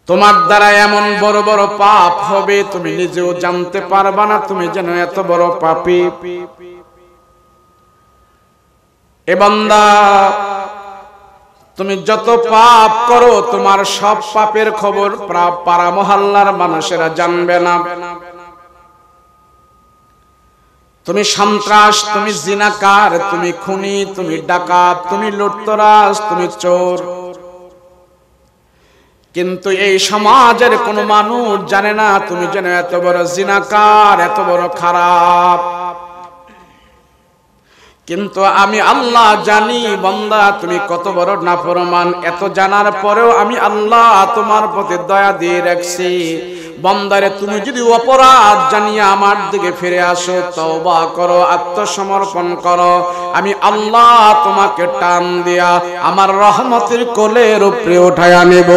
তোমার দ্বারা এমন বড় বড় পাপ হবে তুমি নিজেও জানতে পারবা না তুমি যেন এত বড় পাপী। এ বান্দা, তুমি যত পাপ করো তোমার সব পাপের খবর পাড়া মহল্লার মানুষেরা জানবে না। তুমি সন্ত্রাস, তুমি জিনাকার, তুমি খুনি, তুমি ডাকাত, তুমি লুটতরাজ, তুমি চোর, কিন্তু এই সমাজের কোন মানুষ জানে না তুমি যেন এত বড় জিনাকার, এত বড় খারাপ। কিন্তু আমি আল্লাহ জানি বান্দা তুমি কত বড় নাফরমান। এত জানার পরেও আমি আল্লাহ তোমার প্রতি দয়া দিয়ে রাখছি। বান্দারে, তুমি যদি অপরাধ জানিয়ে আমার দিকে ফিরে আসো, তওবা করো, আত্মসমর্পণ করো, আমি আল্লাহ তোমাকে টান দিয়া আমার রহমতের কোলের উপরে উঠায়া নেব।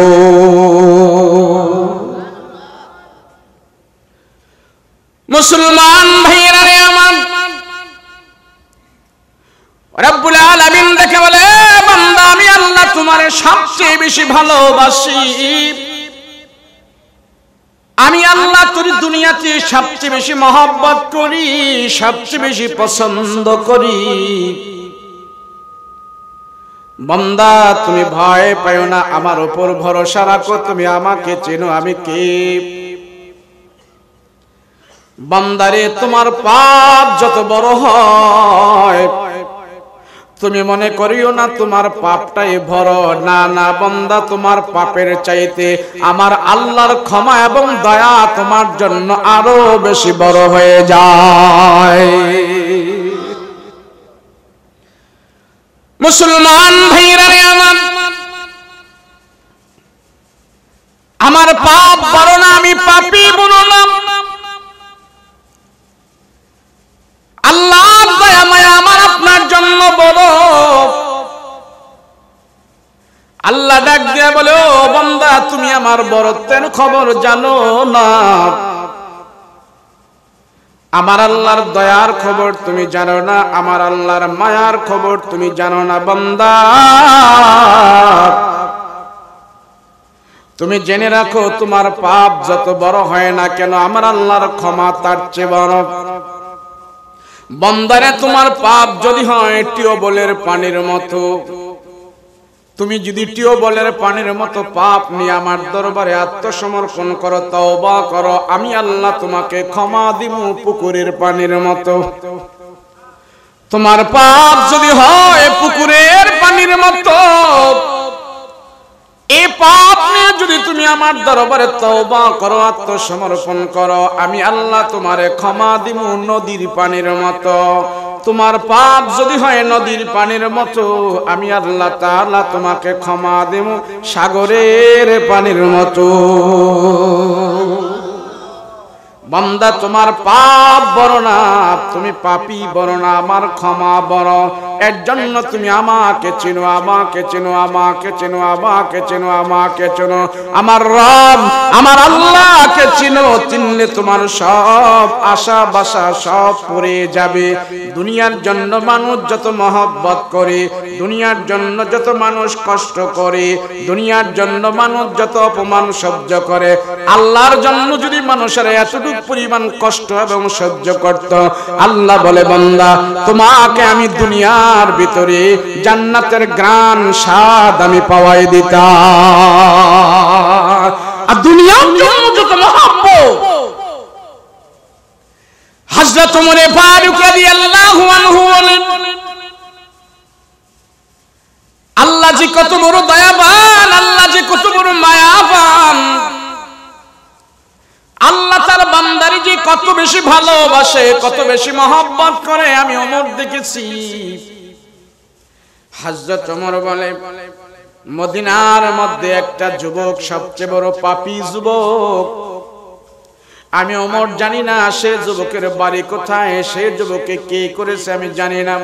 মুসলমান ভাইরা রে আমার, রব্বুল আলামিন দেখে বলে, বান্দা আমি আল্লাহ তোমারে সবচেয়ে বেশি ভালোবাসি। আমি আল্লাহ তোর দুনিয়াতে সবচেয়ে বেশি মহব্বত করি, সবচেয়ে বেশি পছন্দ করি। বান্দা তুমি ভয় পাও না, আমার উপর ভরসা রাখো, তুমি আমাকে চেনো আমি কে। বান্দারে, তোমার পাপ যত বড় হয় তুমি মনে করিও না তোমার পাপটাই বড়। না না বান্দা, তোমার পাপের চাইতে আমার আল্লাহর ক্ষমা এবং দয়া তোমার জন্য আরো বেশি বড় হয়ে যায়। মুসলমান ভাইরা রে আমার পাপ বড় না, আমি পাপী বড় না। আল্লাহর দয়া মায়া আমার আপনার জন্য বড়। আল্লাহ ডাক দিয়ে বলে, ও বান্দা তুমি আমার বড়ত্বের খবর জানো না, আমার আল্লাহর দয়ার খবর তুমি জানো না, আমার আল্লাহর মায়ার খবর তুমি জানো না। বান্দা তুমি জেনে রাখো, তোমার পাপ যত বড় হয় না কেন আমার আল্লাহর ক্ষমা তার চেয়ে বড়। বান্দারে, তোমার পাপ যদি হয় টিউবওয়েলের পানির মতো, তুমি যদি টিউবওয়েলের পানির মতো পাপ নিয়ে আমার দরবারে আত্মসমর্পণ করো, তওবা করো, আমি আল্লাহ তোমাকে ক্ষমা দিব পুকুরের পানির মতো। তোমার পাপ যদি হয় পুকুরের পানির মতো, এই পাপ নিয়ে যদি তুমি আমার দরবারে তওবা করো, আত্মসমর্পণ করো, আমি আল্লাহ তোমারে ক্ষমা দিব নদীর পানির মতো। তোমার পাপ যদি হয় নদীর পানির মতো, আমি আল্লাহ তাআলা তোমাকে ক্ষমা দেব সাগরের পানির মতো। বান্দা, তোমার পাপ বড় না, তুমি পাপী বড় না, আমার ক্ষমা বড়। এর জন্য তুমি আমাকে চেনো, আমাকে চেনো, আমাকে চেনো, আমাকে চেনো, আমাকে চেনো। আমার রব আমার আল্লাহকে চিনো, চিনলে তোমার সব আশা বাসা সব পুরে যাবে। দুনিয়ার জন্য মানুষ যত মহব্বত করে, দুনিয়ার জন্য যত মানুষ কষ্ট করে, দুনিয়ার জন্য মানুষ যত অপমান সহ্য করে, আল্লাহর জন্য যদি মানুষের এতটুকু পরিমাণ কষ্ট এবং সহ্য করত, আল্লাহ বলে, বান্দা তোমাকে আমি দুনিয়ার ভিতরে জান্নাতের গ্রান স্বাদ আমি পাওয়াই দিতাম। আর দুনিয়ার জন্য যত মহব্বত, হযরত ওমর ফারুক রাদিয়াল্লাহু আনহু বলেন, আল্লাহ যে কত বড় দয়াবান, আল্লাহ যে কত বড় মায়াবান, আল্লাহ তার বান্দারে যে কত বেশি ভালোবাসে, কত বেশি মহব্বত করে, আমি ওমর দেখেছি। হযরত ওমর বলে, মদিনার মধ্যে একটা যুবক, সবচেয়ে বড় পাপী যুবক, আমি ওমর জানি না সে যুবকের বাড়ি কোথায়, সে যুবককে কে করেছে আমি জানি না।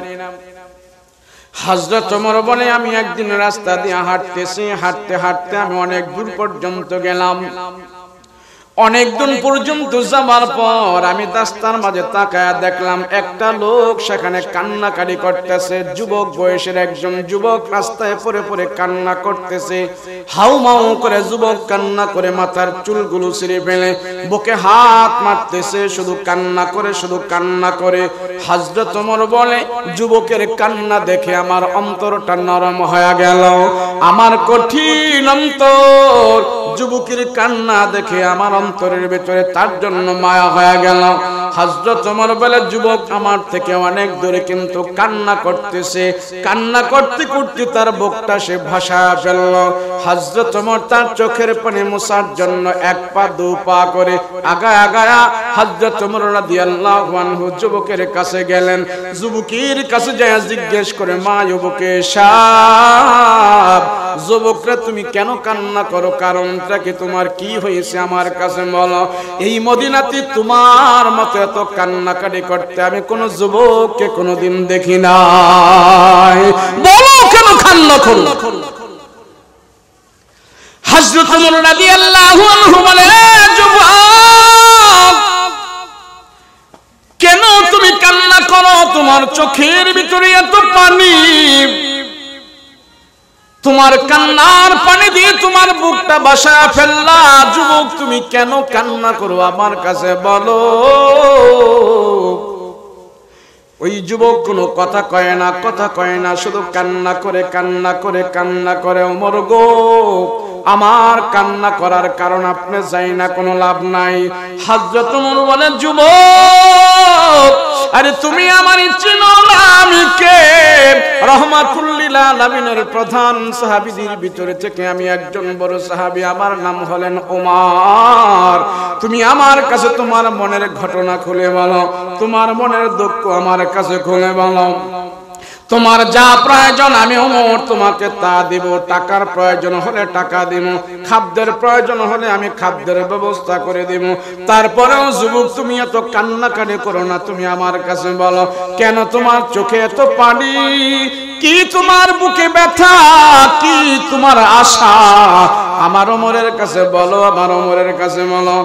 হযরত ওমর বলে, আমি একদিন রাস্তা দিয়ে হাঁটতেছি, হাঁটতে হাঁটতে আমি অনেক দূর পর্যন্ত গেলাম। অনেক দিন পর্যন্ত যাবার পর আমি রাস্তার মাঝে তাকায়া দেখলাম একটা লোক সেখানে কান্নাকাটি করতেছে। যুবক বয়সের একজন যুবক রাস্তায় পড়ে পড়ে কান্না করতেছে, হাউমাউ করে যুবক কান্না করে মাথার চুলগুলো ছিঁড়ে ফেলে বুকে হাত মারতেছে, শুধু কান্না করে শুধু কান্না করে। হযরত ওমর বলে, যুবকের কান্না দেখে আমার অন্তরটা নরম হয়ে গেল, আমার কঠিন অন্তর যুবকের কান্না দেখে আমার অন্তরের ভিতরে তার জন্য মায়া হয়ে গেল। হযরত ওমর বলে, যুবক আমার থেকে অনেক দূরে কিন্তু কান্না করতেছে, কান্না করতে করতে তার বুকটা সে ভাসায় ফেলল। হযরত ওমর তার চোখের পানি মোছার জন্য এক পা দু পা করে আগায় আগায় হযরত ওমর রাদিয়াল্লাহু আনহু যুবকের কাছে গেলেন। যুবকের কাছে যায় জিজ্ঞেস করে, মা যুবকে সাব, যুবকরা তুমি কেন কান্না করো, কারণটা কি, তোমার কি হয়েছে আমার কাছে বলো। এই মদিনাতে তোমার মতো এত কান্নাকাটি করতে আমি কোন যুবককে কোনোদিন দেখি নাই, বলো কেন কান্না করো। হযরত ওমর রাদিয়াল্লাহু আনহু বলে, যুবক কেন তুমি কান্না করো, তোমার চোখের ভিতরে এত পানি, তোমার কান্নার পানি দিয়ে তোমার বুকটা ভাসায় ফেললা, যুবক তুমি কেন কান্না করো আমার কাছে বলো। ওই যুবক কোনো কথা কয় না, কথা কয় না, শুধু কান্না করে কান্না করে কান্না করে। ওমর গো, আমার কান্না করার কারণ আপনি জানি না, কোনো লাভ নাই। হযরত ওমর বলেন, যুবক আরে তুমি আমার চিনো না আমি কে? রাহমাতুল লিল আলামিনের প্রধান সাহাবীদের ভিতরে থেকে আমি একজন বড় সাহাবী, আমার নাম হলেন ওমর। তুমি আমার কাছে তোমার মনের ঘটনা খুলে বলো, তোমার মনের দুঃখ আমার কাছে খুলে বলো। তোমার যা প্রয়োজন আমি ওমর তোমাকে তা দেব, টাকার প্রয়োজন হলে টাকা দেব, খাদ্যের প্রয়োজন হলে আমি খাদ্যের ব্যবস্থা করে দেব। তারপরেও যুবক তুমি এত কান্নাকাটি করো না, তুমি আমার কাছে বলো কেন তোমার চোখে এত পানি, কি তোমার বুকে ব্যথা, কি তোমার আশা, আমার ওমরের কাছে বলো, আমার ওমরের কাছে বলো।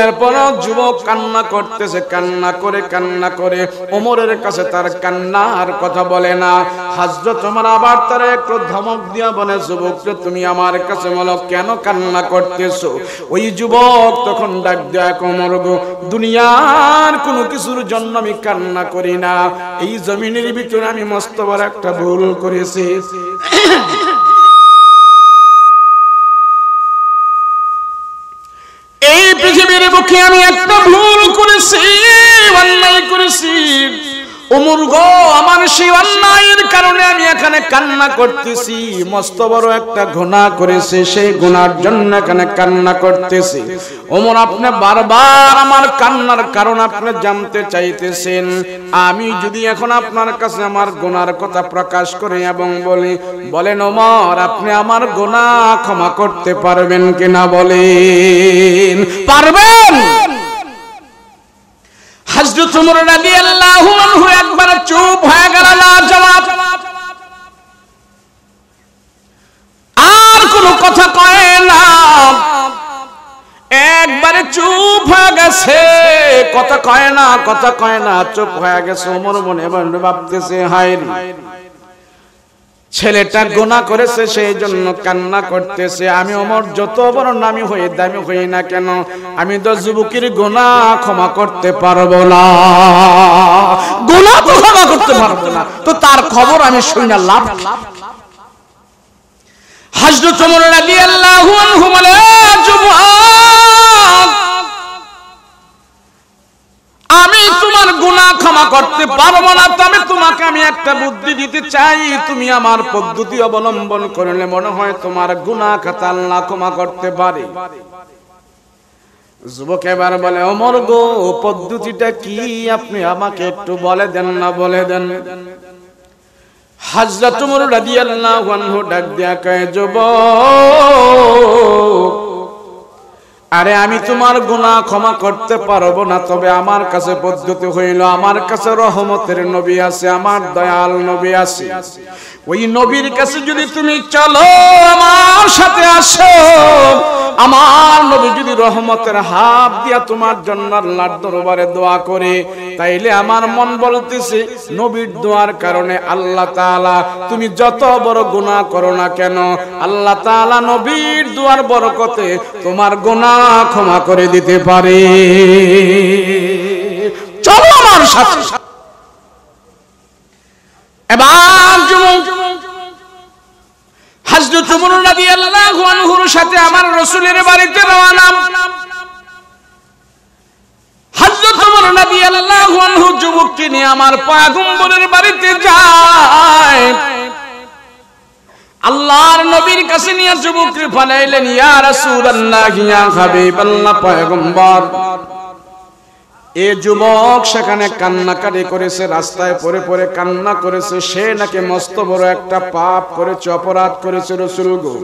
এরপরও যুবক কান্না করতেছে, কান্না করে কান্না করে ওমরের কাছে তার কান্নার কথা বলে না। হযরত ওমর আবার তার একটু ধমক দিয়া বলে, যুবক তুমি আমার কাছে বলো কেন কান্না করতেছো। ওই যুবক তখন ডাক দেয়, ওমর গো, দুনিয়ার কোনো কিছুর জন্য আমি কান্না করি না, এই জমিনের ভিতরে আমি মস্ত বড় একটা ভুল করেছি। এই পৃথিবীর বুকে আমি একটা ভুল করেছি, অন্যায় করেছি। ওমর গো, আমার সেই অন্যায়ের কারণে আমি এখানে কান্না করতেছি, মস্ত বড় একটা গুনাহ করেছি, সেই গুনার জন্য এখানে কান্না করতেছি। ওমর আপনি বারবার আমার কান্নার কারণ আপনি জানতে চাইতেছেন, আমি যদি এখন আপনার কাছে আমার গুনার কথা প্রকাশ করি এবং বলি, বলেন ওমর আপনি আমার গুনাহ ক্ষমা করতে পারবেন কিনা, বলেন পারবেন? হযরত ওমর রাদিয়াল্লাহু আনহু একবার চুপ হয়ে গেল, না জবাব, আর কোনো কথা কয় না, একবারে চুপ হয়ে গেছে, কথা কয় না, কথা কয় না, চুপ হয়ে গেছে। ওমর মনে মনে ভাবতেছে, হায় রে, ছেলেটা গুনাহ করেছে সেই জন্য কান্না করতেছে, আমি ওমর যত বড় নামী হই দামি হই না কেন, আমি তো যুবকের গুনাহ ক্ষমা করতে পারবো না, গুনাহ তো ক্ষমা করতে পারবো না, তো তার খবর আমি শুনি না লাভ। হযরত ওমর রাদিয়াল্লাহু আনহু বলে, যুবক আমি তোমার গুনাহ ক্ষমা করতে পারবো না, তবে তোমাকে আমি একটা বুদ্ধি দিতে চাই, তুমি আমার পদ্ধতি অবলম্বন করলে মনে হয় তোমার গুনাহ খাতা আল্লাহ ক্ষমা করতে পারে। যুবক এবার বলে, ওমর গো, পদ্ধতিটা কি আপনি আমাকে একটু বলে দেন না, বলে দেন। হযরত ওমর রাদিয়াল্লাহু আনহু ডাক দিয়া কয়, যুবক আরে আমি তোমার গুনাহ ক্ষমা করতে পারবো না, তবে আমার কাছে পদ্ধতি হইল, আমার কাছে রহমতের নবী আছে, আমার দয়াল নবী আছে, ওই নবীর কাছে যদি তুমি চলো, আমার সাথে আসো, আমার নবী যদি রহমতের হাত দিয়া তোমার জন্য আল্লাহর দরবারে দোয়া করে, তাইলে আমার মন বলতেছে নবীর দোয়ার কারণে আল্লাহ তাআলা তুমি যত বড় গুনাহ করো না কেন, আল্লাহ তাআলা নবীর দোয়ার বরকতে তোমার গুনাহ ক্ষমা করে দিতে পারে। চলো আমার সাথে। এবার হযরত ওমর রাদিয়াল্লাহু আনহুর সাথে আমার রাসূলের বাড়িতে রওনা। হযরত ওমর রাদিয়াল্লাহু আনহু যুবককে নিয়ে আমার পয়গম্বরের বাড়িতে যায়। আল্লাহর নবীর কাছে নিয়ে যুবককে বলাইলেন, ইয়া রাসূলুল্লাহ, ইয়া হাবিবাল্লাহ, পয়গম্বর। এ যুবক সেখানে কান্নাকাটি করেছে, রাস্তায় পড়ে পড়ে কান্না করেছে, সে নাকি মস্ত বড় একটা পাপ করেছে, অপরাধ করেছে। রাসূল গো,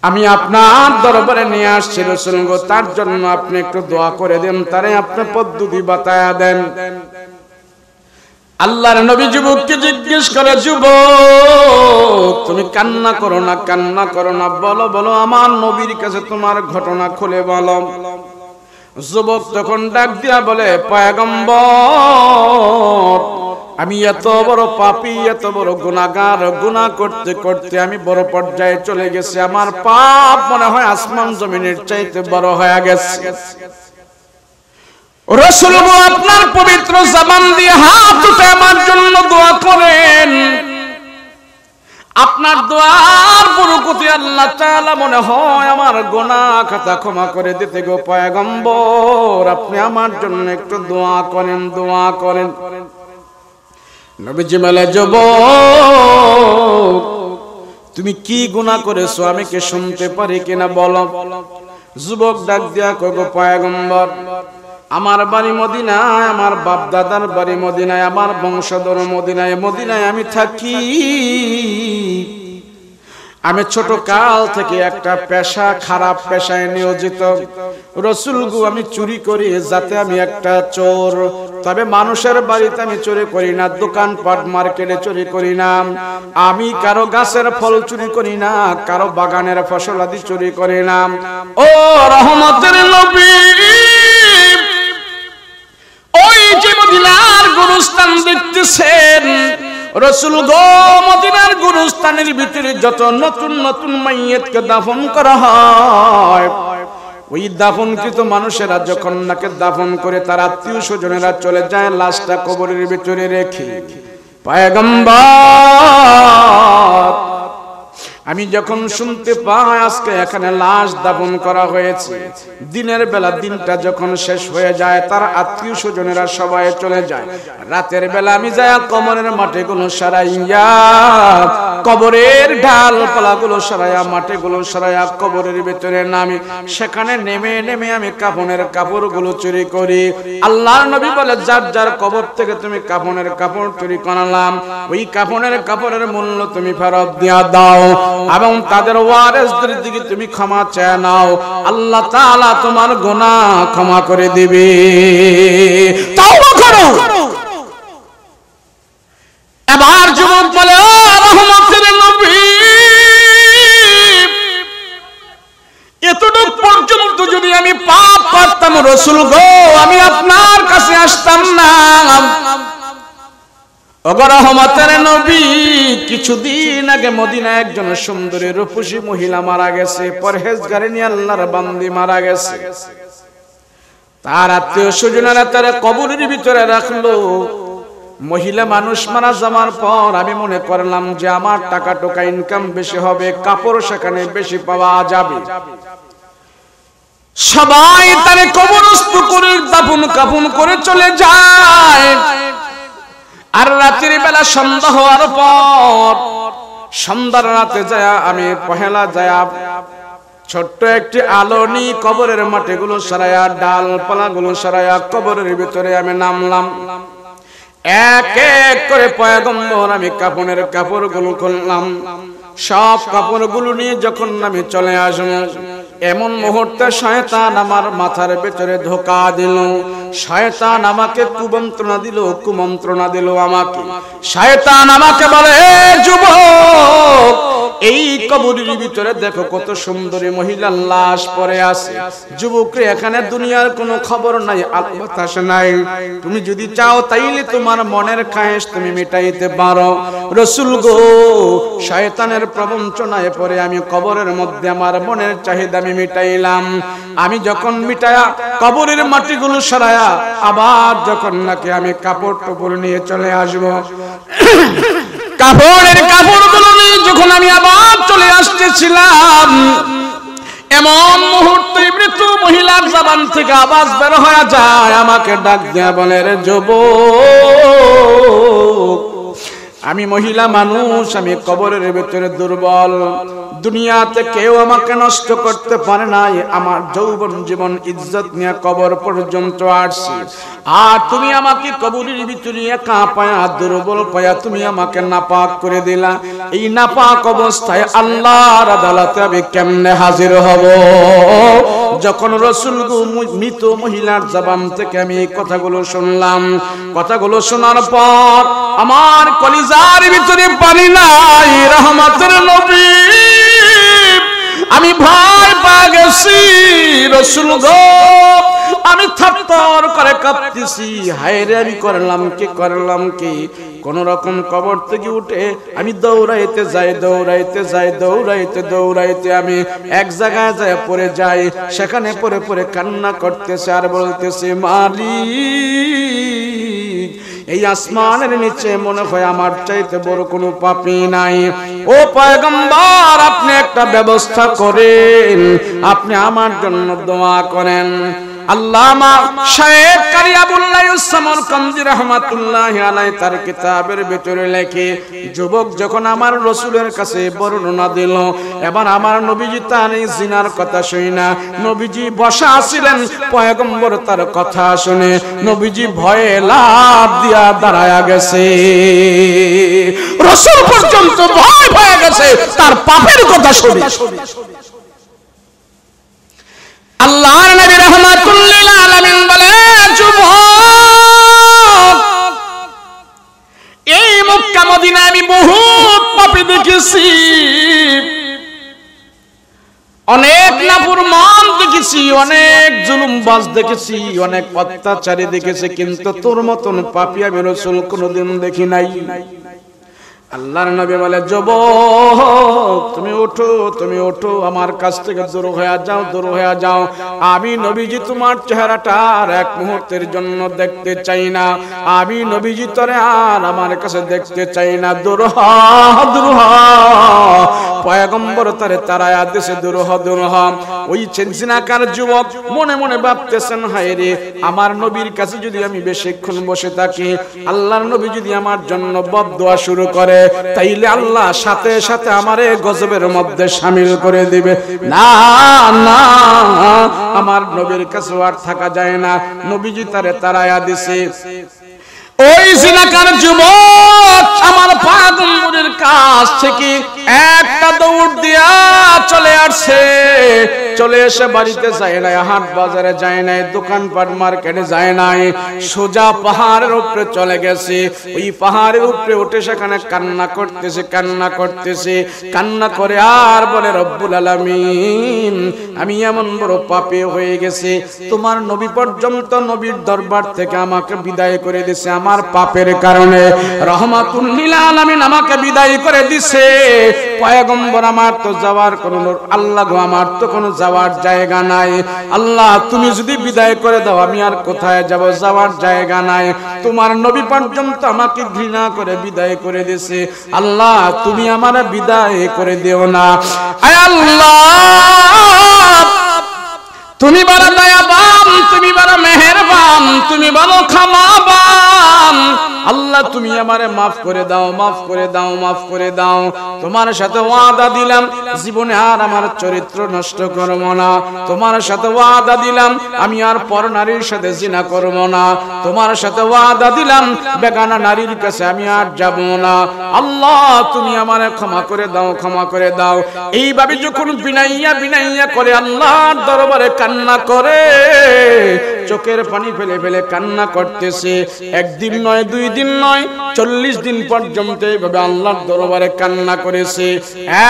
আমি আপনার দরবারে নিয়ে আসছি রাসূল গো, তার জন্য আপনি একটু দোয়া করে দেন, তারে আপনি পদ্ধতি বাতায়া দেন। আল্লাহর নবী যুবককে জিজ্ঞেস করে, যুবক তুমি কান্না করো না, কান্না করো না, বলো বলো আমার নবীর কাছে তোমার ঘটনা খুলে বলো। যুবক তখন ডাক দিয়া বলে, পয়গম্বর, আমি এত বড় পাপী, এত বড় গুনাহগার, গুনাহ করতে করতে আমি বড় পর্যায়ে চলে গেছি, আমার পাপ মনে হয় আসমান জমিনের চাইতে বড় হয়ে গেছে। রাসূল গো, আপনার পবিত্র জবান দিয়ে হাত উঠে আমার জন্য দোয়া করেন, আপনার দোয়ার বরকতে আল্লাহ তাআলা মনে হয় আমার গুনাহ খাতা ক্ষমা করে দিতে গো পয়গম্বর, আপনি আমার জন্য একটু দোয়া করেন, দোয়া করেন। নবীজি বলে, যুবক তুমি কি গুনাহ করেছো আমি কি শুনতে পারি কিনা বলো। যুবক ডাক দিয়া কয়, গো পয়গম্বর, আমার বাড়ি মদিনায়, আমার বাপ দাদার বাড়ি মদিনায়, আমার বংশধর মদিনায়, মদিনায় আমি থাকি। আমি ছোট কাল থেকে একটা পেশা, খারাপ পেশায় নিয়োজিত। রাসূল গো, আমি চুরি করি, যাতে আমি একটা চোর, তবে মানুষের বাড়িতে আমি চুরি করি না, দোকানপাট মার্কেটে চুরি করি না, আমি কারো গাছের ফল চুরি করি না, কারো বাগানের ফসল আদি চুরি করি না। ও রহমতের নবী, ওই যে মদিনার গুরুস্থান দেখতেছেন, রাসূল গো, মদিনার গুরুস্থানের ভিতরে যত নতুন নতুন মাইয়িতকে দাফন করা হয়, ওই দাফনকৃত মানুষেরা যখন নাকি দাফন করে তার আত্মীয় স্বজনেরা চলে যায় লাশটা কবরের ভিতরে রেখে, পয়গম্বর আমি যখন শুনতে পাই আজকে এখানে লাশ দাফন করা হয়েছে, দিনের বেলা দিনটা যখন শেষ হয়ে যায়, তার আত্মীয় স্বজনেরা সবাই চলে যায়, রাতের বেলা আমি যাই কবরের মাটিগুলো সারাইয়া, কবরের ডালপালাগুলো সারাইয়া, মাটিগুলো সারাইয়া কবরের ভিতরে নামি, সেখানে নেমে নেমে আমি কাফনের কাপড়গুলো চুরি করি। আল্লাহর নবী বলে, যার যার কবর থেকে তুমি কাফনের কাপড় চুরি করলাম, ওই কাফনের কাপড়ের মূল্য তুমি ফেরত দিয়া দাও এবং তাদের ওয়ারিসদের দিকে তুমি ক্ষমা চেয়ে নাও, আল্লাহ তাআলা তোমার গুনাহ ক্ষমা করে দিবে। তাওবা করো। এবার যুবক বলে, ও রহমতের নবী, এতটুকু পর্যন্ত যদি আমি পাপ করতাম রাসূল গো, আমি আপনার কাছে আসতাম না। ওগো রহমতের নবী, কিছুদিন আগে মদিনায় একজন সুন্দরী রূপসী মহিলা মারা গেছে, পরহেজগারিনী আল্লাহর বান্দি মারা গেছে। তার আত্মীয় স্বজনেরা তার কবরের ভিতরে রাখলো। মহিলা মানুষ মারা যাওয়ার পর আমি মনে করলাম যে আমার টাকা টোকা ইনকাম বেশি হবে, কাপড় সেখানে বেশি পাওয়া যাবে, সবাই তার কবরস্থ করে দাফন কাফন করে চলে যায়। আর রাতের বেলা সন্ধ্যা হওয়ার পর, সন্ধ্যার রাতে যায় আমি পহেলা যায় ছোট্ট একটি আলো নিয়ে কবরের মাটিগুলো সরাইয়া, ডালপালাগুলো সরাইয়া কবরের ভিতরে আমি নামলাম। এক এক করে পয়গম্বর আমি কাফনের কাপড়গুলো খুললাম। সব কাপড়গুলো নিয়ে যখন আমি চলে আসবো, এমন মুহূর্তে শয়তান আমার মাথার ভিতরে ধোঁকা দিল। শয়তান আমাকে কুমন্ত্রণা দিল, কুমন্ত্রণা দিল আমাকে। শয়তান আমাকে বলে, যুবক এই কবরের ভিতরে দেখো কত সুন্দরী মহিলার লাশ পড়ে আছে। যুবকরে এখানে দুনিয়ার কোনো খবর নাই, আলো বাতাস নাই। তুমি যদি চাও তাইলে তোমার মনের খায়েশ তুমি মিটাইতে পারো। রাসূল গো, শয়তানের প্রবঞ্চনায় পড়ে আমি কবরের মধ্যে আমার মনের চাহিদা আমি মিটাইলাম। আমি যখন মিটায়া কবরের মাটিগুলো সরায়া আবার যখন নাকি আমি কাপড় টুপড় নিয়ে চলে আসবো, কাপড়গুলো নিয়ে যখন আমি আবার চলে আসতেছিলাম, এমন মুহূর্তে মৃত মহিলার জবান থেকে আওয়াজ বের হয়ে যায়, আমাকে ডাক দিয়া বলে, রে যুবক, আমি মহিলা মানুষ, আমি কবরের ভিতরে দুর্বল। দুনিয়াতে কেউ আমাকে নষ্ট করতে পারে নাই। আমার যৌবন জীবন ইজ্জত নিয়ে কবর পর্যন্ত আসছি, আর তুমি আমাকে কবরের ভিতরে একা পায়া দুর্বল পায়া তুমি আমাকে নাপাক করে দিলা। এই নাপাক অবস্থায় আল্লাহর আদালতে আমি কেমনে হাজির হব? যখন রাসূল মৃত মহিলার জবান থেকে আমি এই কথাগুলো শুনলাম, কথাগুলো শোনার পর আমার কলিজার ভিতরে পানি নাই। রহমতের নবী, আমি ভয় পেয়ে গেছি। রাসূল গো, আমি থরথর করে কাঁপতেছি। হায় রে, আমি করলাম কি? কোন রকম কবর থেকে উঠে আমি দৌড়াইতে আমি এক জায়গায় যায় পড়ে যাই। সেখানে পড়ে কান্না করতেছে আর বলতেছে, মালিক, এই আসমানের নিচে মনে হয় আমার চাইতে বড় কোনো পাপী নাই। ও পয়গম্বর, আপনি একটা ব্যবস্থা করেন, আপনি আমার জন্য দোয়া করেন। আল্লামা শায়েখ কারি আবুল্লাহ সামরকান্দি রাহমাতুল্লাহি আলাইহি তার কিতাবের ভিতরে লেখে, যুবক যখন আমার রাসূলের কাছে বর্ণনা দিল, এবার আমার নবীজি তার এই জিনার কথা শুনে না, নবীজি বসা ছিলেন, পয়গম্বর তার কথা শুনে নবীজি ভয়ে লাফ দিয়া দাঁড়ায়া গেছে। রাসূল পর্যন্ত ভয় পেয়ে গেছে তার পাপের কথা শুনে। আল্লাহর নবী রাহমাতুল্লিল আলামিন বলে, যুবক, এই মক্কা মদিনা আমি বহুত পাপী দেখেছি, অনেক নাফরমান দেখেছি, অনেক জুলুমবাজ দেখেছি, অনেক অত্যাচারী দেখেছি, কিন্তু তোর মতন পাপী আমি রাসূল কোনোদিন দেখি নাই। আল্লাহর নবী বলে, যুবক, তুমি ওঠো, আমার কাছ থেকে দূর হয়ে যাও। আমি নবীজি তোমার চেহারাটা আর এক মুহূর্তের জন্য দেখতে চাই না। আমি নবীজি তোরে আর আমার কাছে দেখতে চাই না। দূর হ। পয়গম্বর তারে তারায়া দেশে দূর হ। ওই জিনাকার যুবক মনে মনে ভাবতেছেন, হায় রে, আমার নবীর কাছে যদি আমি বেশিক্ষণ বসে থাকি, আল্লাহর নবী যদি আমার জন্য বদদোয়া শুরু করে, তাইলে আল্লাহ সাথে সাথে আমারে গজবের মধ্যে শামিল করে দিবে। না, আমার নবীর কাছে আর থাকা যায় না। নবীজি তারে তারায়া দিছে। ওই জিনাকার যুবক আমার পয়গম্বরের কাছ থেকে একটা দৌড় দিয়া চলে আসছে। চলে এসে বাড়িতে যায় নাই, হাট বাজারে যায় নাই, দোকানপাট মার্কেটে যায় নাই, সোজা পাহাড়ের উপরে চলে গেছে। ওই পাহাড়ের উপরে উঠে সেখানে কান্না করতেছে, কান্না করে আর বলে, রব্বুল আলামিন, আমি এমন বড় পাপী হয়ে গেছি, তোমার নবী পর্যন্ত নবীর দরবার থেকে আমাকে বিদায় করে দিয়েছে আমার পাপের কারণে। রহমাতুল্লিল আলামিন আমাকে বিদায় করে দিছে। পয়গম্বর, আমার তো যাওয়ার কোনো, আল্লাহ গো, আমার তো কোনো যাওয়ার জায়গা নাই। আল্লাহ, তুমি যদি বিদায় করে দাও, আমি আর কোথায় যাব? যাওয়ার জায়গা নাই। তোমার নবী পর্যন্ত আমাকে ঘৃণা করে বিদায় করে দিয়েছে। আল্লাহ, তুমি আমার বিদায় করে দিও না। আয় আল্লাহ, তুমি বড় দয়াবান, তুমি বড় মেহেরবান, তুমি বড় ক্ষমাবান। আল্লাহ, তুমি আমারে মাফ করে দাও। তোমার সাথে ওয়াদা দিলাম জীবনে আর আমার চরিত্র নষ্ট করব না। তোমার সাথে ওয়াদা দিলাম আমি আর পর নারীর সাথে জিনা করব না। তোমার সাথে ওয়াদা দিলাম বেগানা নারীর কাছে আমি আর যাব না। আল্লাহ, তুমি আমারে ক্ষমা করে দাও। এইভাবে যখন বিনাইয়া করে আল্লাহর দরবারে কান্না করে, চোখের পানি ফেলে ফেলে কান্না করতেছে। একদিন নয়, 2 দিন নয়, 40 দিন পর্যন্ত এইভাবে আল্লাহর দরবারে কান্না করেছে।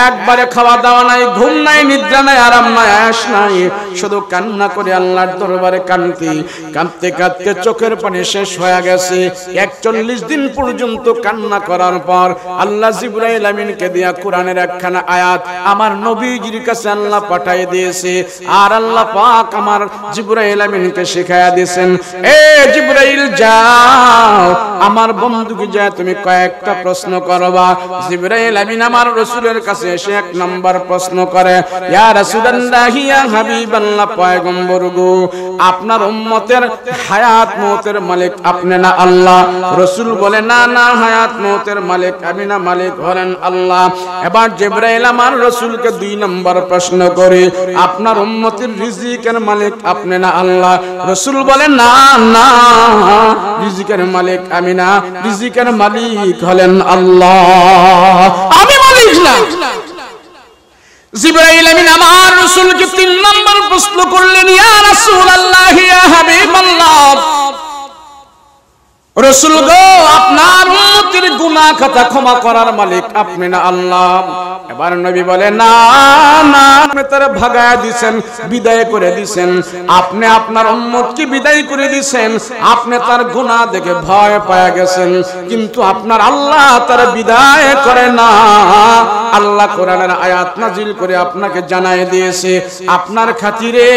একবারে খাওয়া দাওয়া নাই, ঘুম নাই, নিদ্রা নাই, আরাম নাই, আয়েশ নাই, শুধু কান্না করে আল্লাহর দরবারে কাঁদতে কাঁদতে কাঁদতে চোখের পানি শেষ হয়ে গেছে। 41 দিন পর্যন্ত কান্না করার পর আল্লাহ জিবরাইল আমিনকে দিয়া কোরআনের একখানা আয়াত আমার নবীজির কাছে আল্লাহ পাঠিয়ে দিয়েছে। আর আল্লাহ পাক আমার জিবরাইল আমিনকে শিখায়া দিয়েছেন, এ জিবরাইল যাও আমার বন্ধুকে যা তুমি কয়েকটা প্রশ্ন করবা। জিবরাইল আমিন আমার রাসূলের কাছে এসে 1 নাম্বার প্রশ্ন করে, ইয়া রাসূলুল্লাহ, ইয়া হাবিবাল্লাহ, পয়গম্বর গো, আপনার উম্মতের হায়াত মওতের মালিক আপনি না আল্লাহ? রাসূল বলে, না না, হায়াত মওতের মালিক আমি না, মালিক হলেন আল্লাহ। এবার জিবরাইল আমার রাসূলকে 2 নাম্বার প্রশ্ন করে, আপনার উম্মতের রিজিকের মালিক আপনি না আল্লাহ? রাসূল বলে, না না, রিজিকের মালিক আমি না, রিজিকের মালিক হলেন আল্লাহ, আমি মালিক না। জিবরাইল আমিন আমার রাসূলকে 3 নাম্বার প্রশ্ন করলেন, ইয়া রাসূলুল্লাহ, ইয়া হাবিবাল্লাহ, রাসূল গো, আপনার উম্মতের গুনাহ খাতা ক্ষমা করার মালিক আপনি না আল্লাহ? এবার নবী বলে, না না, আপনি তারা ভাগায় দিবেন, বিদায় করে দিবেন, আপনি আপনার উম্মতকে বিদায় করে দিবেন, আপনি তার গুনাহ দেখে ভয় পেয়ে গেছেন, কিন্তু আপনার আল্লাহ তার বিদায় করে না। আল্লাহ কোরআনের আয়াত নাজিল করে আপনাকে জানায় দিয়েছে, আপনার খাতিরে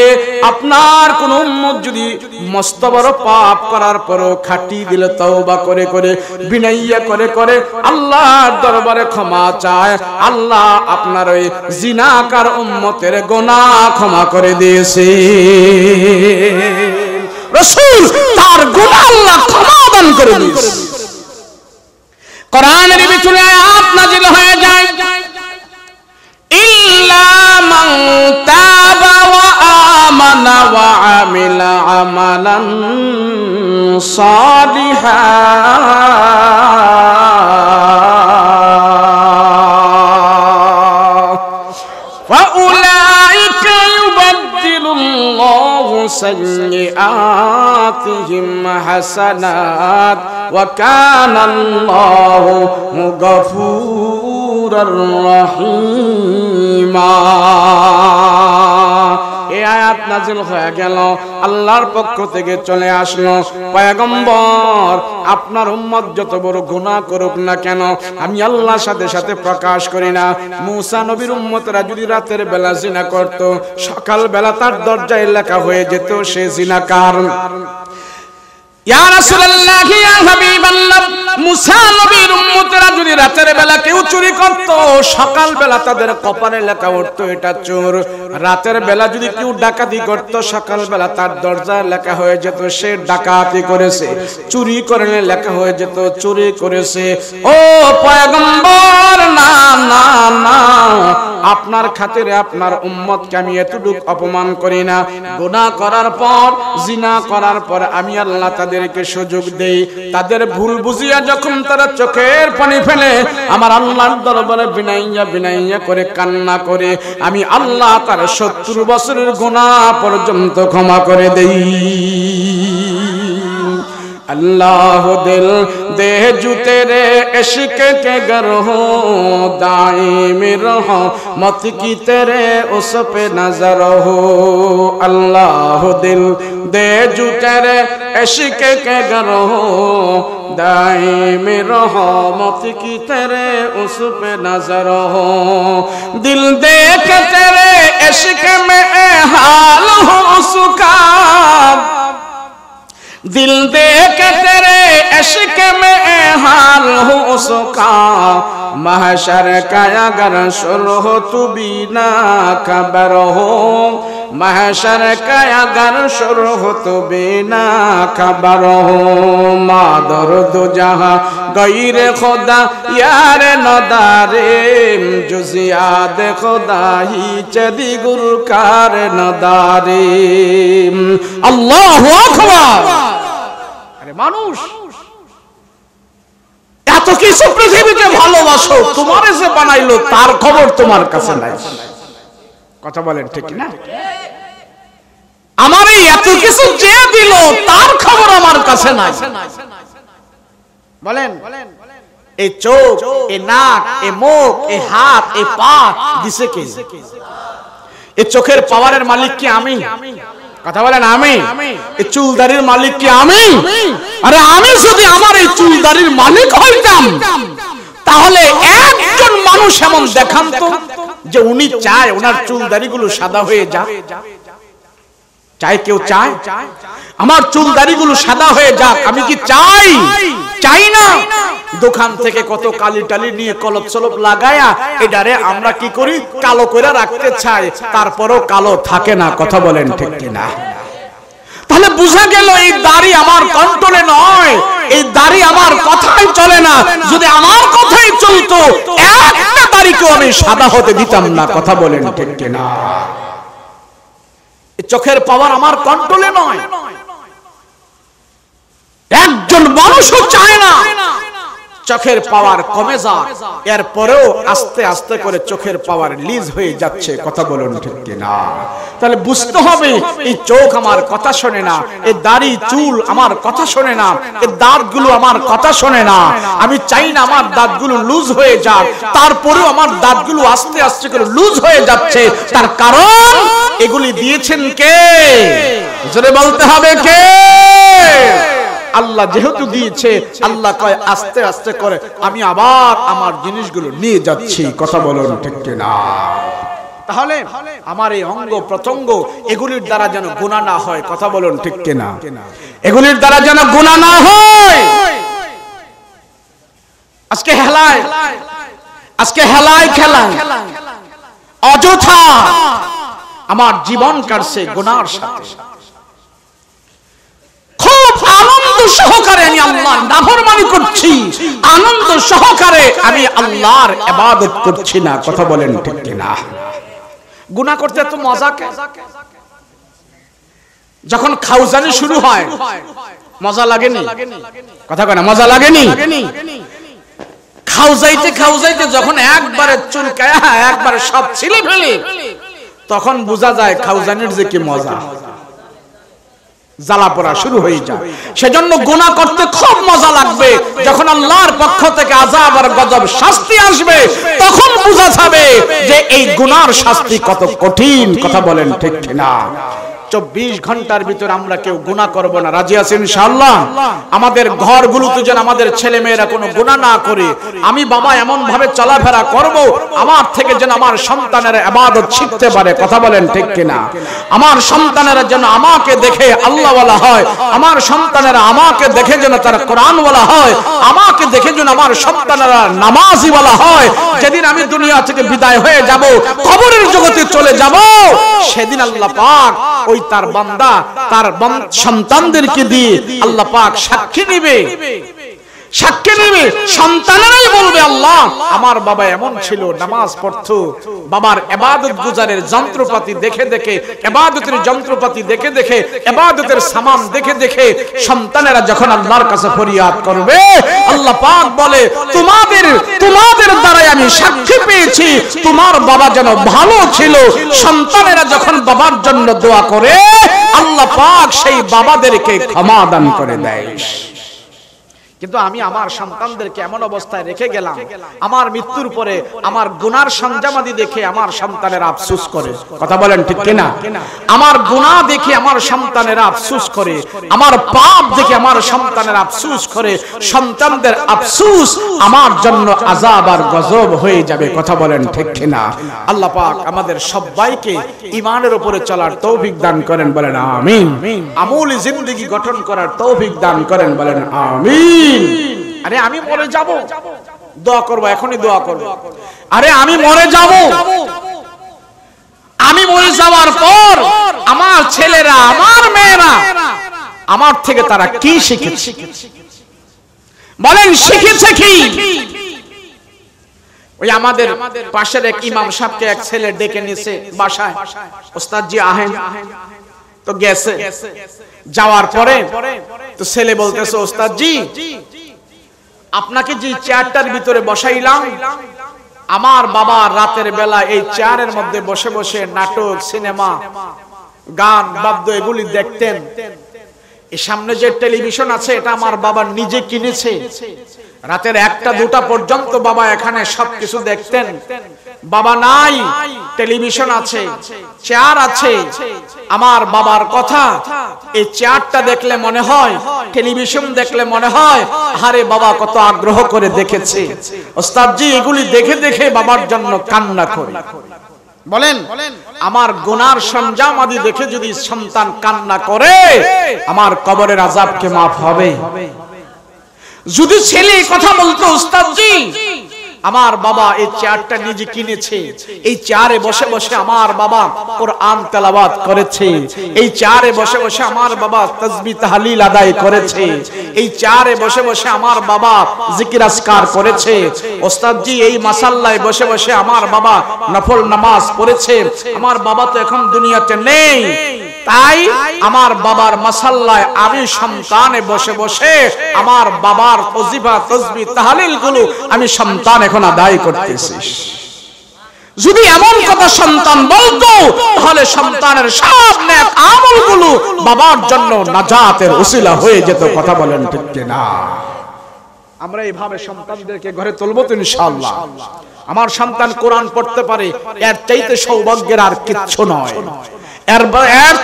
আপনার কোন উম্মত যদি মস্ত বড় পাপ করার পরও খাটি দিলে তওবা করে করে বিনয়্য করে করে আল্লাহর দরবারে ক্ষমা চায়, আল্লাহ আপনার ওই জিনাকার উম্মতের গুনাহ ক্ষমা করে দিয়েছে। রাসূল তার গুনাহ আল্লাহ ক্ষমা দান করে দিয়েছে। কোরআনের ভিতরে আয়াত নাযিল হয়ে যায়, ইল্লা মান তাবা ওয়া আমানা ওয়া আমিলা আমালান সালিহান ফাউলাইকা ইউবাদদিলুল্লাহু সাইয়্যাতিহিম হাসানাত ওয়া কানাল্লাহু গফুরুর রহিমা। এই আয়াত নাযিল হয়ে গেল, আল্লাহর পক্ষ থেকে চলে আসলো, পয়গম্বর আপনার উম্মত যত বড় গুনাহ করুক না কেন আমি আল্লাহর সাথে সাথে প্রকাশ করি না। মুসা নবীর উম্মতরা যদি রাতের বেলা জিনা করত, সকাল বেলা তার দরজায় লেখা হয়ে যেত সে জিনাকার। ইয়া রাসূলুল্লাহ, ইয়া হাবিবাল্লাহ, মুসা নবীর উম্মতরা যদি রাতের বেলা কেউ চুরি করত, সকাল বেলা তাদের কপালে লেখা উঠতো এটা চোর। রাতের বেলা যদি কেউ ডাকাতি করত, সকাল বেলা তার দরজায় লেখা হয়ে যেত সে ডাকাতি করেছে। চুরি করলে লেখা হয়ে যেত চুরি করেছে। ও পয়গম্বর, না না না, আপনার খাতিরে আপনার উম্মতকে আমি এতটুকু অপমান করি না। গুনাহ করার পর, জিনা করার পর আমি আল্লাহ তাদেরকে সুযোগ দেই, তাদের ভুল বুঝিয়া যখন তারা চোখের পানি ফেলে আমার আল্লাহর দরবারে বিনাইয়া বিনাইয়া করে কান্না করে আমি আল্লাহ তার 70 বছরের গুনাহ পর্যন্ত ক্ষমা করে দেই। अल्लाह दिल दे जू तेरे इश्क के गर हो, दाइम रहो मत की तेरे उस पे नजर हो। अल्लाह दिल दे जू तेरे इश्क के गर हो, दाइम रहो मत की तेरे उस पे नजर हो। दिल दे के तेरे इश्क में हाल हो उसका, दिल दे के तेरे इश्क में हाल हो उसका। महशर का अगर शुरू हो तू बिना खबर हो, महशर का अगर शुरू हो तो बिना खबर हो। मादर दो जहाँ गैर खुदा यार नदारे, जुज याद खुदा ही चदी गुरकार नदारे। अल्लाहु अकबर। আরে মানুষ এত কিছু পৃথিবীতে ভালোবাসো, তোমারে যে বানাইলো তার খবর তোমার কাছে নাই। কথা বলেন ঠিক না? আমার এই এত কিছু যে দিল তার খবর আমার কাছে নাই। বলেন এই চোখ, এই নাক, এই মুখ, এই হাত, এই পা দিছে কে? এই চোখের পাওয়ারের মালিক কি আমি? কথা বলেন আমি। এই চুলদারির মালিক কি আমি? আরে আমি যদি আমার এই চুলদারির মালিক হইতাম তাহলে একজন মানুষ এমন দেখান তো যে উনি চায় ওনার চুলদারিগুলো সাদা হয়ে যাক? চাই কেউ? চায় আমার চুলদারিগুলো সাদা হয়ে যাক? আমি কি চাই? চাই না। দোকান থেকে কত কালি টালি নিয়ে কলপ সলপ লাগায়া এটারে আমরা কি করি? কালো করে রাখতে চাই, তারপরও কালো থাকে না। কথা বলেন ঠিক কিনা? তাহলে বুঝা গেল এই দাড়ি আমার কন্ট্রোলে নয়, এই দাড়ি আমার কথাই চলে না। যদি আমার কথাই চলতো একটা দাড়িকেও আমি সাদা হতে দিতাম না। কথা বলেন ঠিক কিনা? চোখের পাওয়ার আমার কন্ট্রোলে নয়। একজন মানুষও চায় না চোখের পাওয়ার কমে যাক, এরপরেও আস্তে আস্তে করে চোখের পাওয়ার লিজ হয়ে যাচ্ছে। কথা বলুন ঠিক কিনা? তাহলে বুঝতে হবে এই চোখ আমার কথা শোনে না, এই দাড়ি চুল আমার কথা শোনে না, এই দাঁতগুলো আমার কথা শোনে না। আমি চাই না আমার দাঁতগুলো লুজ হয়ে যাক, তারপরেও আমার দাঁতগুলো আস্তে আস্তে করে লুজ হয়ে যাচ্ছে। তার কারণ এগুলি দিয়েছেন কে? জোরে বলতে হবে কে? আল্লাহ যেহেতু দিয়েছে, আল্লাহ কয় আস্তে আস্তে করে আমি আবার আমার জিনিসগুলো নিয়ে যাচ্ছি। কথা বলুন ঠিক কিনা? তাহলে আমার এই অঙ্গ প্রত্যঙ্গ এগুলির দ্বারা যেন গুনাহ না হয়। কথা বলুন ঠিক কিনা? এগুলির দ্বারা যেন গুনাহ না হয়। আজকে হেলায় খেলায় অযথা আমার জীবন কাটছে গুনাহর সাথে। খুব আনন্দ সহকারে আমি আল্লাহর নাফরমানি করছি, আনন্দ সহকারে আমি আল্লাহর ইবাদত করছি না। কথা বলেন ঠিক কিনা? গুনাহ করতে এত মজা কে? যখন খাউজানি শুরু হয় মজা লাগেনি? কথা কয় না মজা লাগেনি? খাউজাইতে যখন একবারে চুলকায় একবারে সব ছিলে ফেলে, তখন বোঝা যায় খাউজানির যে কি মজা। জ্বালা পোড়া শুরু হয়ে যায়। সেজন্য গুনাহ করতে খুব মজা লাগবে। যখন আল্লাহর পক্ষ থেকে আযাব আর গজব শাস্তি আসবে, তখন বোঝা যাবে যে এই গুনাহর শাস্তি কত কঠিন। কথা বলেন ঠিক কিনা? 24 ঘন্টার ভিতর আমরা কেউ গুনাহ করব না। রাজি আছেন ইনশাআল্লাহ? আমাদের ঘরগুলোতে যেন আমাদের ছেলে মেয়েরা কোনো গুনাহ না করে, আমি বাবা এমন ভাবে চলাফেরা করব আমার থেকে যেন আমার সন্তানেরা ইবাদত শিখতে পারে। কথা বলেন ঠিক কিনা? আমার সন্তানেরা যেন আমাকে দেখে আল্লাহওয়ালা হয়, আমার সন্তানেরা আমাকে দেখে যেন তারা কোরআনওয়ালা হয়, আমাকে দেখে যেন আমার সন্তানেরা নামাজিওয়ালা হয়। যেদিন আমি দুনিয়া থেকে বিদায় হয়ে যাব, কবরের জগতে চলে যাব, সেদিন আল্লাহ পাক ওই তার বান্দা তার সন্তানদেরকে দিয়ে আল্লাহ পাক সাক্ষী নেবে। সন্তানেরাই বলবে আল্লাহ আমার বাবা এমন ছিল, নামাজ পড়তো, বাবার ইবাদত গুজারের যন্ত্রপাতি দেখে দেখে, ইবাদতের যন্ত্রপাতি দেখে দেখে, ইবাদতের সামান দেখে দেখে সন্তানেরা যখন আল্লাহর কাছে ফরিয়াদ করবে, আল্লাহ পাক বলে তোমাদের দ্বারাই আমি সাক্ষী পেয়েছি তোমার বাবা যেন ভালো ছিল। সন্তানেরা যখন বাবার জন্য দোয়া করে, আল্লাহ পাক সেই বাবাদেরকে ক্ষমা দান করে দেয়। কিন্তু আমি আমার সন্তানদেরকে এমন অবস্থায় রেখে গেলাম, আমার মৃত্যুর পরে আমার গুনার সঞ্জামাদি দেখে আমার সন্তানেরা আফসোস করে। কথা বলেন ঠিক কিনা? আমার গুনাহ দেখে আমার সন্তানেরা আফসোস করে, আমার পাপ দেখে আমার সন্তানেরা আফসোস করে। সন্তানদের আফসোস আমার জন্য আযাব আর গজব হয়ে যাবে। কথা বলেন ঠিক কিনা? আল্লাহ পাক আমাদের সবাইকে ঈমানের উপরে চলার তৌফিক দান করেন। বলেন আমিন। আমলি জিন্দেগি গঠন করার তৌফিক দান করেন। বলেন আমিন। আরে আমি মরে যাব, দোয়া করব, এখনই দোয়া করব। আরে আমি মরে যাব, আমি মরে যাওয়ার পর আমার ছেলেরা আমার মেয়েরা আমার থেকে তারা কি শিখেছে? বলেন শিখেছে কি? ওই আমাদের পাশের এক ইমাম সাহেবকে এক ছেলে ডেকে নিয়েছে বাসায়, ওস্তাদ জি আহেন। তো গেছে, যাওয়ার পরে তো ছেলে বলতেছে ওস্তাদ জি আপনাকে যে চেয়ারটার ভিতরে বসাইলাম, আমার বাবা রাতের বেলা এই চেয়ারের মধ্যে বসে বসে নাটক সিনেমা গান বাদ্য এগুলি দেখতেন। এই সামনে যে টেলিভিশন আছে এটা আমার বাবা নিজে কিনেছে। রাতের 1টা 2টা পর্যন্ত বাবা এখানে সবকিছু দেখতেন। বাবা নাই, টেলিভিশন আছে, চেয়ার আছে। আমার বাবার কথা, এই চেয়ারটা দেখলে মনে হয়, টেলিভিশন দেখলে মনে হয় আরে বাবা কত আগ্রহ করে দেখেছে। ওস্তাদজি এগুলি দেখে দেখে বাবার জন্য কান্না করে। বলেন আমার গুনার সরঞ্জাম আদি দেখে যদি সন্তান কান্না করে আমার কবরের আযাব কে মাফ হবে? যদি ছেলে কথা বলতো উস্তাদজি আমার বাবা এই চেয়ারটা নিজে কিনেছে, এই চেয়ারে বসে বসে আমার বাবা কোরআন তেলাওয়াত করেছে, এই চেয়ারে বসে বসে আমার বাবা তাসবিহ তাহলিল আদায় করেছে, এই চেয়ারে বসে বসে আমার বাবা জিকির আজকার করেছে, ওস্তাদজি এই মাসাল্লায় বসে বসে আমার বাবা নফল নামাজ পড়েছে, আমার বাবা তো এখন দুনিয়াতে নেই, তাই আমার বাবার মাসাল্লায় আমি সন্তানে বসে বসে আমার বাবার ওজিফা তাসবিহ তাহলিল গুলো আমি সন্তান এখন আদায় করতেছি। যদি এমন কথা সন্তান বলতো তাহলে সন্তানের সব নেক আমলগুলো বাবার জন্য নাজাতের উসিলা হয়ে যেত। কথা বলেন ঠিক কিনা? আমরা এইভাবে সন্তানদেরকে ঘরে তুলবো তো ইনশাআল্লাহ। আমার সন্তান কোরআন পড়তে পারে, এর চাইতে সৌভাগ্যের আর কিচ্ছু নয়, এর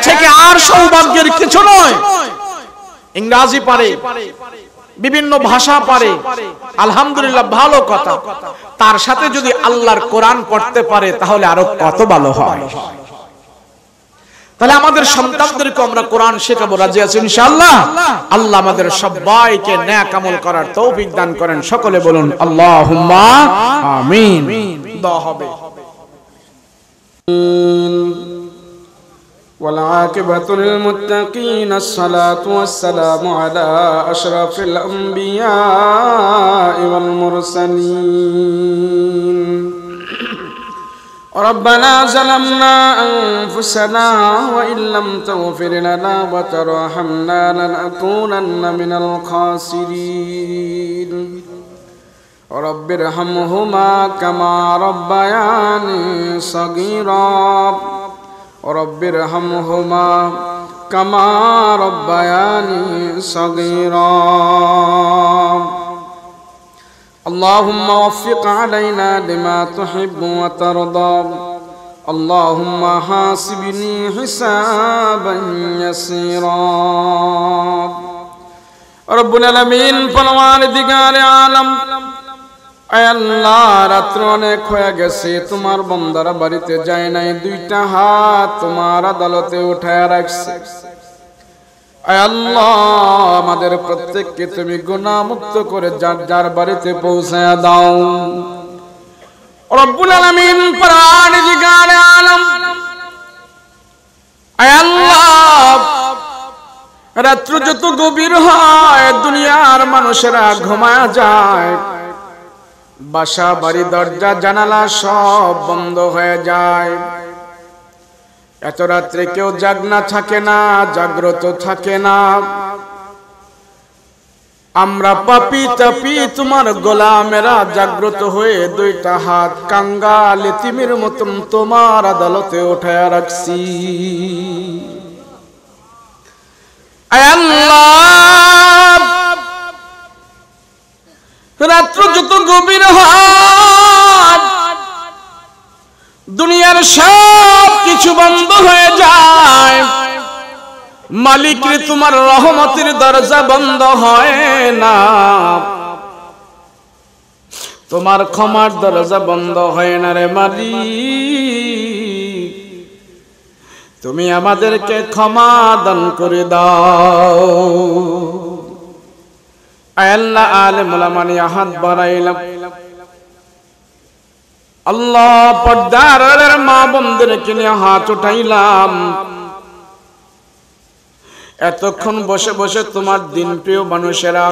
থেকে আর সৌভাগ্যের কিছু নয়। ইংরেজি পারে, বিভিন্ন ভাষা পারে, আলহামদুলিল্লাহ ভালো কথা। তার সাথে যদি আল্লাহর কোরআন পড়তে পারে তাহলে আরো কত ভালো হয়। তাহলে আমাদের সন্তানদেরকে আমরা কোরআন শেখাবো, রাজি আছি ইনশাআল্লাহ। আল্লাহ আমাদের সবাইকে নেক আমল করার তৌফিক দান করেন। সকলে বলুন আল্লাহুম্মা আমিন। দোয়া হবে। والعاقبة للمتقين الصلاة والسلام على أشرف الأنبياء والمرسلين ربنا ظلمنا أنفسنا وإن لم تغفر لنا وترحمنا لنكونن من الخاسرين رب ارحمهما كما ربياني صغيرا رب ارحمهما كما ربياني صغيرا اللهم وفق علينا لما تحب وترضى اللهم حاسبني حسابا يسيرا رب العالمين परवारदिगार आलम আল্লাহ রাত্র অনেক হয়ে গেছে, তোমার বান্দারা বাড়িতে যায় নাই, 2টা হাত তোমার আদালতে উঠায় রাখছে। আল্লাহ আমাদের প্রত্যেককে তুমি গুনাহ মুক্ত করে যার যার বাড়িতে পৌঁছায়া দাও। রব্বুল আলামিন পরওয়ারদিগার আলম আল্লাহ রাত্র যত গভীর হয় দুনিয়ার মানুষেরা ঘুমায়া যায়, বাসা বাড়ি দরজা জানালা সব বন্ধ হয়ে যায়, এত রাত্রে কেউ জাগনা থাকে না, জাগ্রত থাকে না। আমরা পাপী তাপী তোমার গোলামেরা জাগ্রত হয়ে 2টা হাত কাঙ্গাল এতিমের মতন তোমার আদালতে উঠায়া রাখছি। আল্লাহ রাত্র যত গভীর হয় দুনিয়ার সব কিছু বন্ধ হয়ে যায়, মালিক রে তোমার রহমতের দরজা বন্ধ হয় না, তোমার ক্ষমার দরজা বন্ধ হয় না রে মালিক, তুমি আমাদেরকে ক্ষমা দান করে দাও। আল্লাহ আলেম ওলামা নিয়ে হাত বাড়াইলাম, আল্লাহ পর্দার মা বোনদেরকে নিয়ে হাত উঠাইলাম। এতক্ষণ বসে বসে তোমার দিন প্রিয় মানুষেরা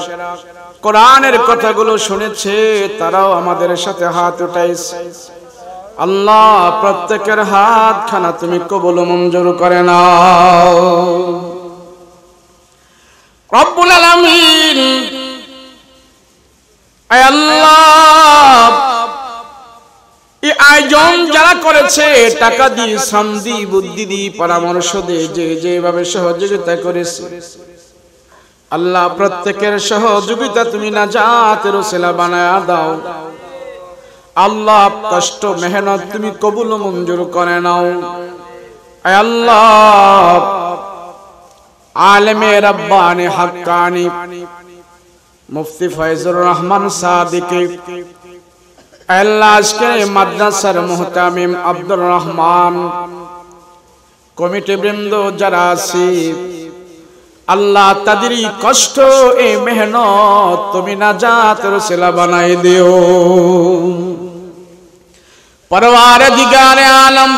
কোরআনের কথাগুলো শুনেছে, তারাও আমাদের সাথে হাত উঠাইছে। আল্লাহ প্রত্যেকের হাত খানা তুমি কবুল মঞ্জুর করে নাও। রব্বুল আলামিন আল্লাহ এই আয়োজন যারা করেছে, টাকা দিয়ে, শ্রম দিয়ে, বুদ্ধি দিয়ে, পরামর্শ দিয়ে, যে যেভাবে সহযোগিতা করেছে, আল্লাহ প্রত্যেকের সহযোগিতা তুমি নাজাতের ওসিলা বানায়া দাও। আল্লাহ কষ্ট মেহনত তুমি কবুল মঞ্জুর করে নাও। আয় আল্লাহ, আলেমে রব্বানি হাক্কানি মুফতি ফয়জুর রহমান সাদিকি, আল্লাহ আজকে মাদ্রাসার মুহতামিম আব্দুর রহমান, কমিটি বৃন্দ যারা আছে, আল্লাহ তাদের কষ্ট এই মেহনত তুমি নাজাতের ওসিলা বানাই দিও। পরওয়ারদিগারে আলম,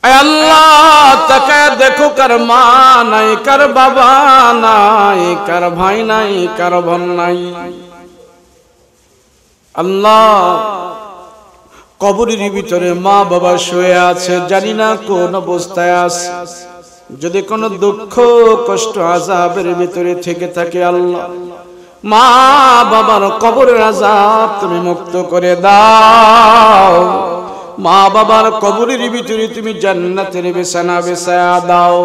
আল্লাহ তাকায় দেখো, কার মা নাই, কার বাবা নাই, কার ভাই নাই, কার বোন নাই। আল্লাহ কবরের ভিতরে মা বাবা শুয়ে আছে, জানি না কোন অবস্থায় আছে। যদি কোন দুঃখ কষ্ট আযাবের ভিতরে থেকে থাকে, আল্লাহ মা বাবার কবরের আযাব তুমি মুক্ত করে দাও। মা বাবার কবরের ভিতরে তুমি জান্নাতের বিছানা বিছায়া দাও।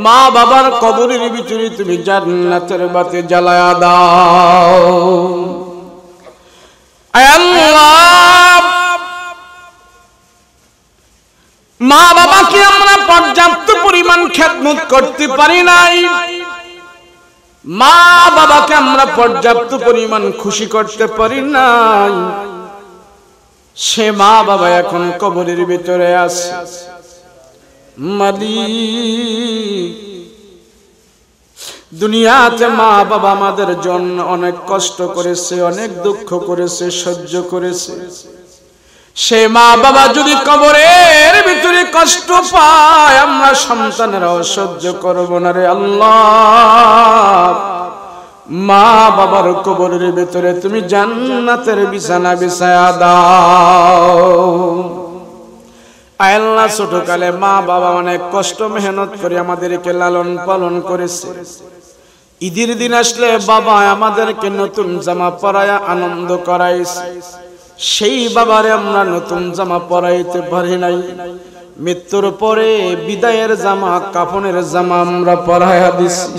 মা বাবার কবরের ভিতরে তুমি জান্নাতের বাতি জ্বালায়া দাও। আয় আল্লাহ, মা বাবাকে আমরা পর্যাপ্ত পরিমাণ খেদমত করতে পারি নাই, মা বাবাকে আমরা পর্যাপ্ত পরিমাণ খুশি করতে পারি নাই। সে মা বাবা এখন কবরের ভিতরে আছে। মালিক, দুনিয়াতে মা বাবা আমাদের জন্য অনেক কষ্ট করেছে, অনেক দুঃখ করেছে, সহ্য করেছে। সে মা বাবা যদি কবরের ভিতরে কষ্ট পায়, আমরা সন্তানেরাও সহ্য করব না রে আল্লাহ। মা বাবার কবরের ভিতরে তুমি জান্নাতের বিছানা বিছায়া দাও। আল্লাহ ছোটকালে মা বাবা অনেক কষ্ট মেহনত করে আমাদেরকে লালন পালন করেছে। ঈদের দিন আসলে বাবা আমাদেরকে নতুন জামা পরায়া আনন্দ করাইছে। সেই বাবারে আমরা নতুন জামা পরাইতে পারি নাই। মৃত্যুর পরে বিদায়ের জামা, কাফনের জামা আমরা পরায়া দিছি।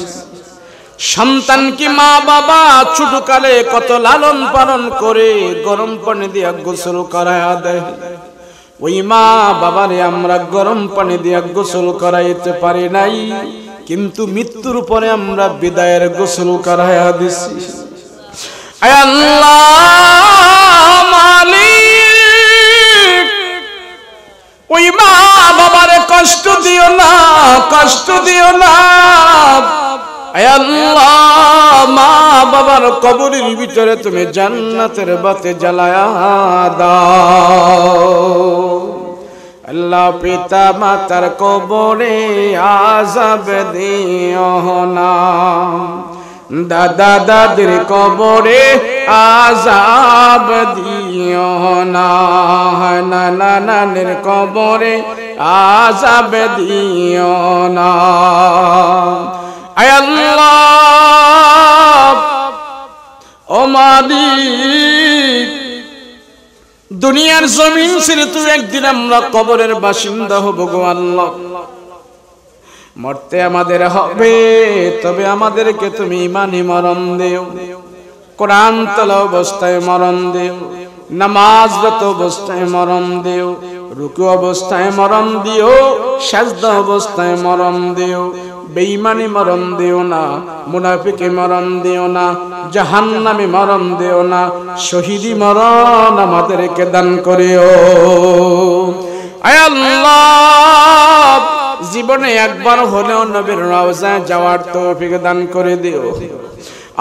সন্তানকে মা বাবা ছোটকালে কত লালন পালন করে গরম পানি দিয়া গোসল করায়া দেয়। ওই মা বাবারে আমরা গরম পানি দিয়া গোসল করাইতে পারি নাই, কিন্তু মৃত্যুর পরে আমরা বিদায়ের গোসল করায়া দিছি। আয় আল্লাহ মালিক, ওই মা বাবারে কষ্ট দিও না, কষ্ট দিও না। আয় আল্লাহ, মা বাবার কবরের ভিতরে তুমি জান্নাতের বাতি জ্বালায়া দাও। আল্লাহ পিতা মাতার কবরে আযাব দিও না, দাদা দাদির কবরে আযাব দিও না, নানা নানির কবরে আযাব দিও না। আয় আল্লাহ, ও মালিক, দুনিয়ার জমিন ছেড়ে তুই একদিন আমরা কবরের বাসিন্দা হব গো আল্লাহ। মরতে আমাদের হবে, তবে আমাদেরকে তুমি ইমানি মরণ দিও, কোরআন তেলাওয়াত অবস্থায় মরণ দিও, নামাজরত অবস্থায় মরণ দিও, রুকু অবস্থায় মরণ দিও, সাজদা অবস্থায় মরণ দিও। বেঈমানি মরণ দিও না, মুনাফিকি মরণ দিও না, জাহান্নামী মরণ দিও না, শহীদি মরণ আমাদেরকে দান করিও। আয় আল্লাহ, জীবনে একবার হলেও নবীর রওজায় যাওয়ার তৌফিক দান করে দিও।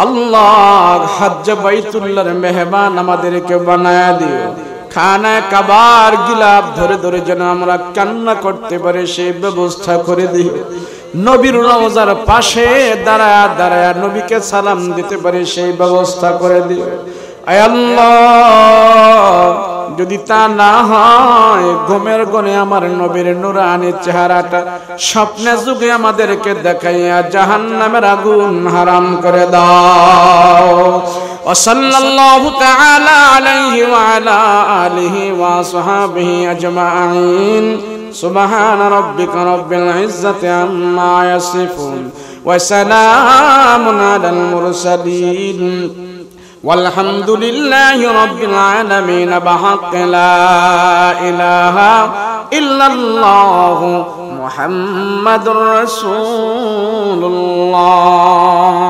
আল্লাহ, হজ্জ বাইতুল্লাহর মেহমান আমাদেরকে বানায়া দিও। খানা কাবার গিলাফ ধরে ধরে যেন আমরা কান্না করতে পারি সেই ব্যবস্থা করে দিও। নবীর রওজার পাশে দাঁড়ায়া দাঁড়ায়া নবীকে সালাম দিতে পারি সেই ব্যবস্থা করে দিও। আয় আল্লাহ, যদি তা না হয় ঘুমের গনে আমার নবীর নূরানি চেহারাটা স্বপ্নে যুগে আমাদেরকে দেখাইয়া জাহান্নামের আগুন হারাম করে দাও। وصلى الله تعالى عليه وعلى آله وصحبه أجمعين سبحان ربك رب العزة عما يصفون وسلام على المرسلين والحمد لله رب العالمين بحق لا إله إلا الله محمد رسول الله.